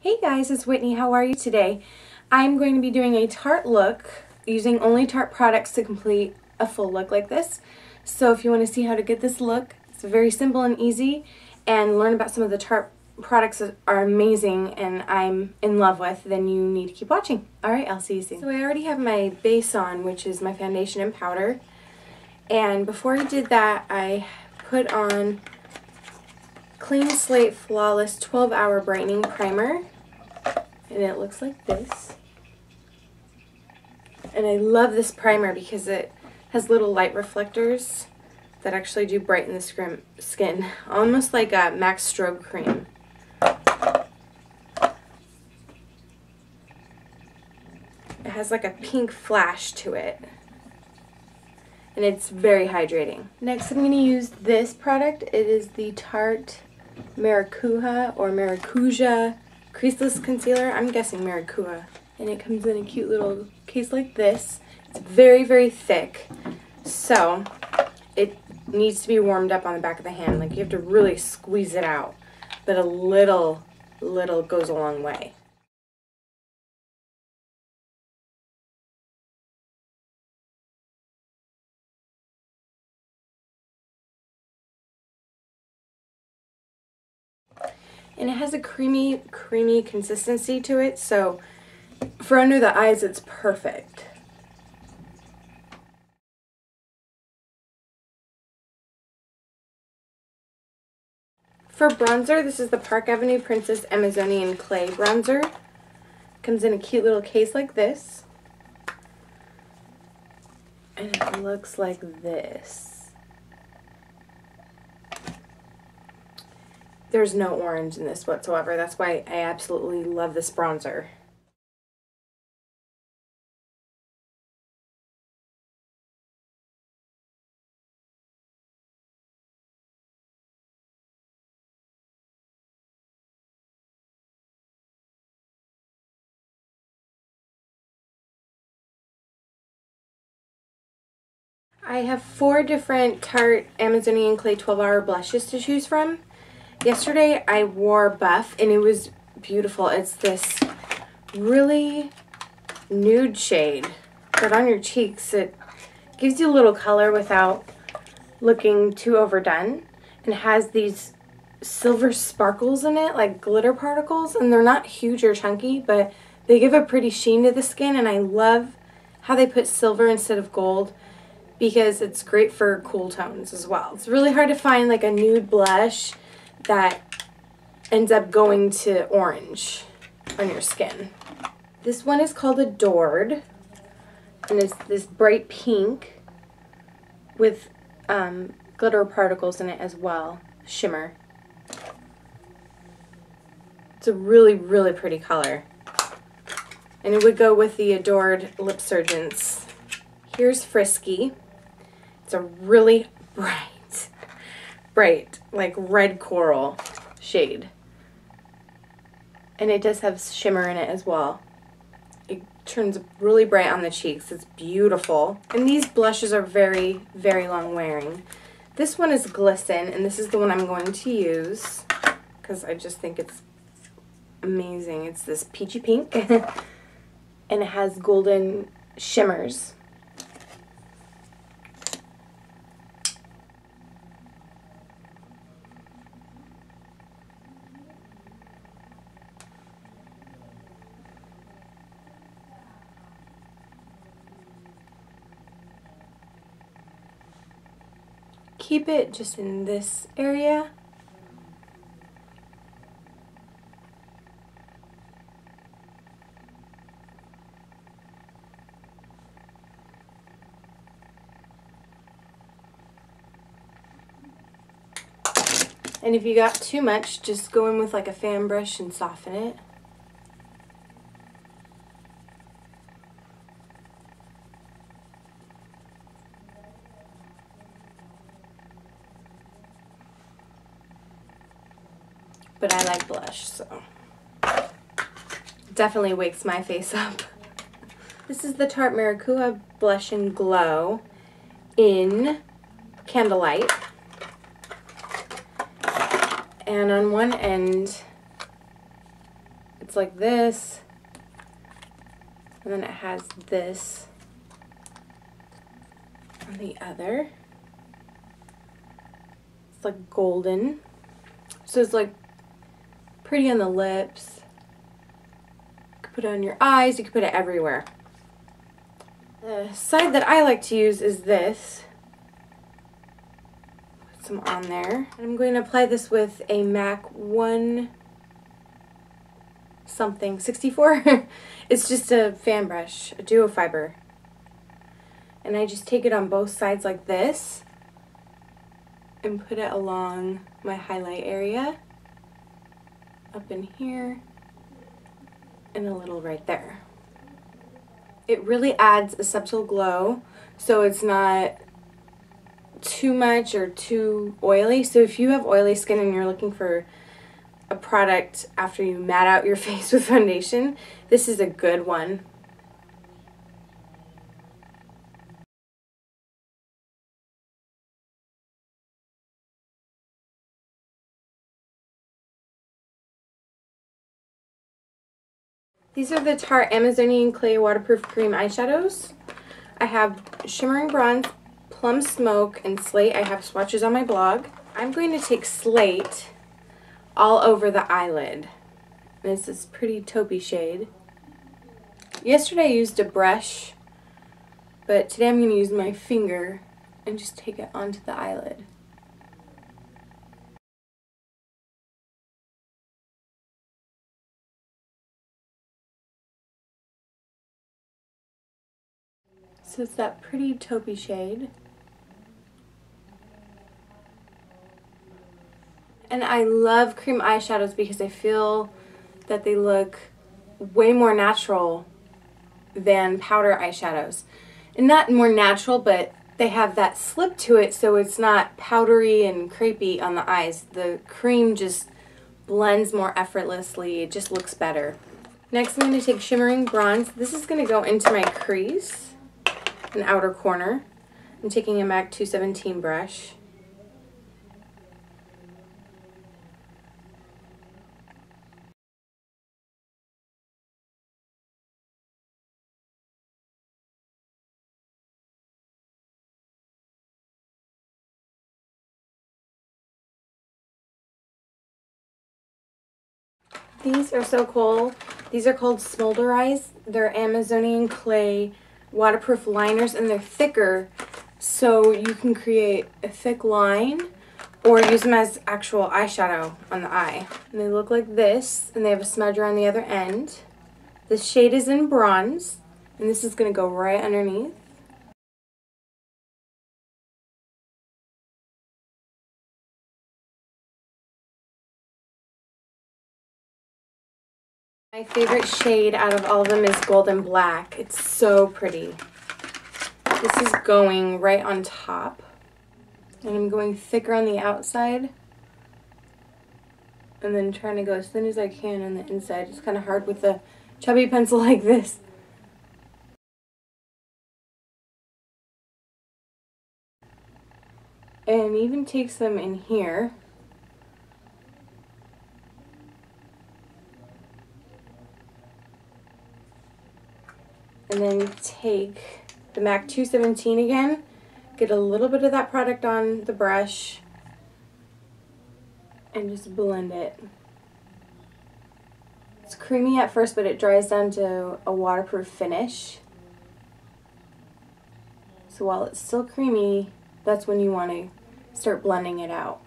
Hey guys, it's Whitney. How are you today? I'm going to be doing a Tarte look using only Tarte products to complete a full look like this. So if you want to see how to get this look, it's very simple and easy, and learn about some of the Tarte products that are amazing and I'm in love with, then you need to keep watching. Alright, I'll see you soon. So I already have my base on, which is my foundation and powder. And before I did that, I put on Clean Slate Flawless 12-Hour Brightening Primer. And it looks like this. And I love this primer because it has little light reflectors that actually do brighten the skin. Almost like a MAC strobe cream. It has like a pink flash to it. And it's very hydrating. Next I'm going to use this product. It is the Tarte Maracuja or Maracuja Creaseless Concealer. I'm guessing Maracuja. And it comes in a cute little case like this. It's very, very thick. So it needs to be warmed up on the back of the hand. Like, you have to really squeeze it out. But a little goes a long way. And it has a creamy consistency to it, so for under the eyes it's perfect. For bronzer, this is the Park Avenue Princess Amazonian Clay Bronzer. Comes in a cute little case like this. And it looks like this. There's no orange in this whatsoever. That's why I absolutely love this bronzer. I have 4 different Tarte Amazonian Clay 12-Hour blushes to choose from. Yesterday I wore Buff and it was beautiful. It's this really nude shade, but on your cheeks it gives you a little color without looking too overdone, and has these silver sparkles in it, like glitter particles, and they're not huge or chunky, but they give a pretty sheen to the skin, and I love how they put silver instead of gold because it's great for cool tones as well. It's really hard to find like a nude blush that ends up going to orange on your skin. This one is called Adored, and it's this bright pink with glitter particles in it as well, shimmer. It's a really, really pretty color. And it would go with the Adored LipSurgence. Here's Frisky. It's a really bright, like red coral shade. And it does have shimmer in it as well. It turns really bright on the cheeks. It's beautiful. And these blushes are very, very long wearing. This one is Glisten, and this is the one I'm going to use because I just think it's amazing. It's this peachy pink and it has golden shimmers. Keep it just in this area. And if you got too much, just go in with like a fan brush and soften it. But I like blush, so definitely wakes my face up. This is the Tarte Maracuja Blush and Glow in Candlelight. And on one end, it's like this, and then it has this on the other. It's like golden, so it's like pretty on the lips. You can put it on your eyes, you can put it everywhere. The side that I like to use is this. Put some on there. And I'm going to apply this with a MAC 1 something 64. It's just a fan brush, a duo fiber. And I just take it on both sides like this and put it along my highlight area, up in here, and a little right there. It really adds a subtle glow, so it's not too much or too oily. So if you have oily skin and you're looking for a product after you matte out your face with foundation, this is a good one. These are the Tarte Amazonian Clay Waterproof Cream Eyeshadows. I have Shimmering Bronze, Plum Smoke, and Slate. I have swatches on my blog. I'm going to take Slate all over the eyelid. And it's this pretty taupey shade. Yesterday I used a brush, but today I'm going to use my finger and just take it onto the eyelid. So it's that pretty taupey shade. And I love cream eyeshadows because I feel that they look way more natural than powder eyeshadows. And not more natural, but they have that slip to it, so it's not powdery and crepey on the eyes. The cream just blends more effortlessly. It just looks better. Next I'm going to take Shimmering Bronze. This is going to go into my crease, an outer corner. I'm taking a MAC 217 brush. These are so cool. These are called Smolderize. They're Amazonian Clay waterproof liners, and they're thicker, so you can create a thick line or use them as actual eyeshadow on the eye. And they look like this, and they have a smudger on the other end. This shade is in bronze, and this is going to go right underneath. My favorite shade out of all of them is Golden Black. It's so pretty. This is going right on top. And I'm going thicker on the outside. And then trying to go as thin as I can on the inside. It's kind of hard with a chubby pencil like this. And even take some in here. And then take the MAC 217 again, get a little bit of that product on the brush, and just blend it. It's creamy at first, but it dries down to a waterproof finish. So while it's still creamy, that's when you want to start blending it out.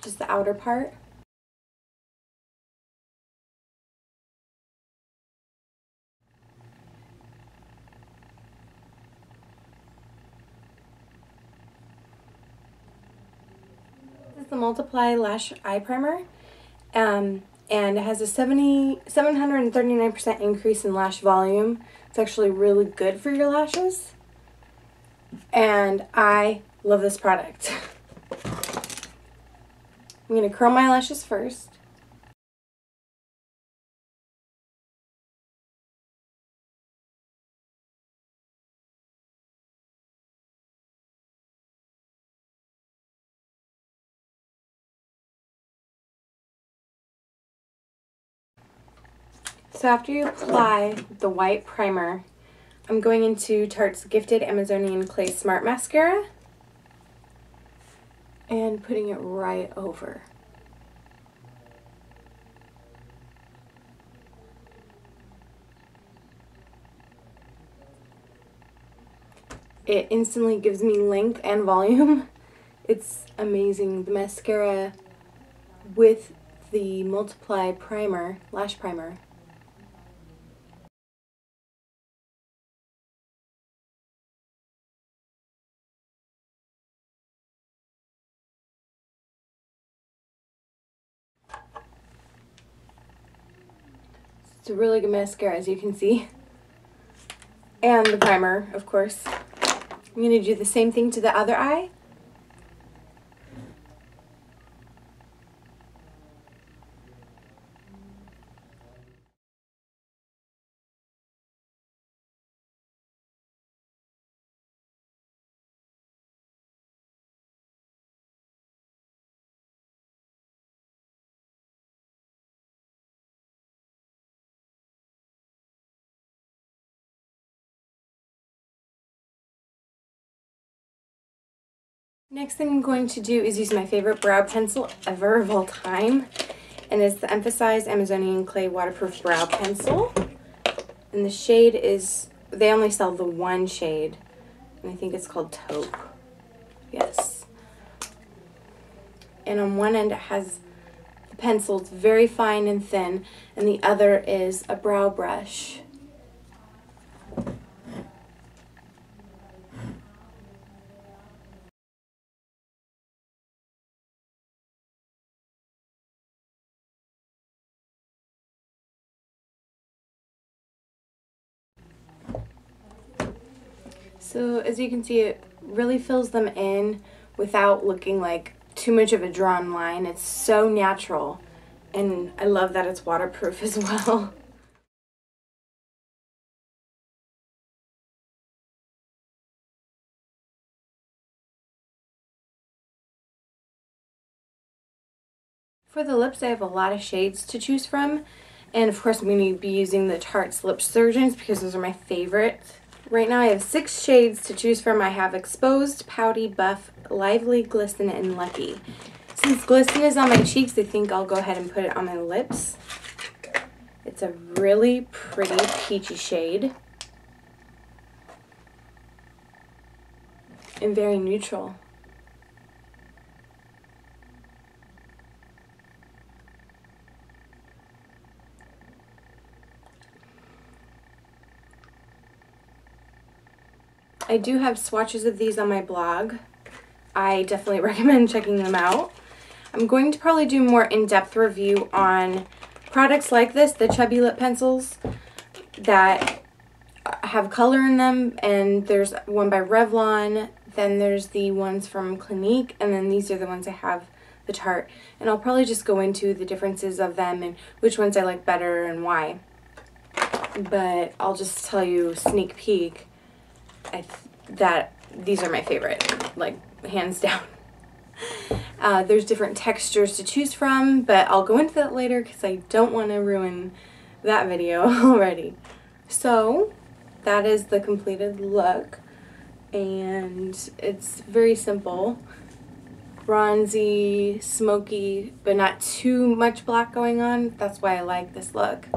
Just the outer part. This is the MultiplEYE Lash Eye Primer, and it has a 739% increase in lash volume. It's actually really good for your lashes. and I love this product. I'm going to curl my lashes first. So after you apply the white primer, I'm going into Tarte's Gifted Amazonian Clay Smart Mascara and putting it right over. It instantly gives me length and volume. It's amazing. The mascara with the MultiplEYE primer, lash primer. It's a really good mascara, as you can see. And the primer, of course. I'm going to do the same thing to the other eye. Next thing I'm going to do is use my favorite brow pencil ever of all time, and it's the Emphasize Amazonian Clay Waterproof Brow Pencil. And the shade is, they only sell the one shade, and I think it's called Taupe. Yes. And on one end it has the pencil, it's very fine and thin, and the other is a brow brush. So as you can see, it really fills them in without looking like too much of a drawn line. It's so natural, and I love that it's waterproof as well. For the lips, I have a lot of shades to choose from, and of course I'm going to be using the Tarte's LipSurgence because those are my favorite. Right now I have 6 shades to choose from. I have Exposed, Pouty, Buff, Lively, Glisten, and Lucky. Since Glisten is on my cheeks, I think I'll go ahead and put it on my lips. It's a really pretty peachy shade and very neutral. I do have swatches of these on my blog. I definitely recommend checking them out. I'm going to probably do more in-depth review on products like this, the chubby lip pencils that have color in them, and there's one by Revlon, then there's the ones from Clinique, and then these are the ones I have, the Tarte. And I'll probably just go into the differences of them and which ones I like better and why. But I'll just tell you, sneak peek, that these are my favorite, like hands down. There's different textures to choose from, but I'll go into that later because I don't want to ruin that video already. So that is the completed look, and it's very simple. Bronzy, smoky, but not too much black going on. That's why I like this look.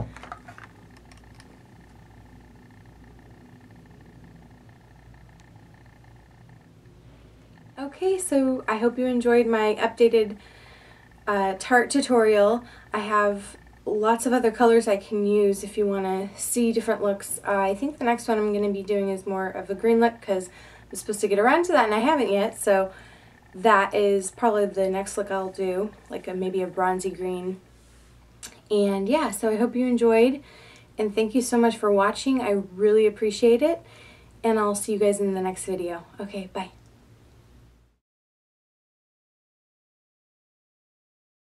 Okay, so I hope you enjoyed my updated Tarte tutorial. I have lots of other colors I can use if you want to see different looks. I think the next one I'm going to be doing is more of a green look because I'm supposed to get around to that and I haven't yet, so that is probably the next look I'll do, like maybe a bronzy green. And yeah, so I hope you enjoyed, and thank you so much for watching. I really appreciate it. and I'll see you guys in the next video. Okay, bye.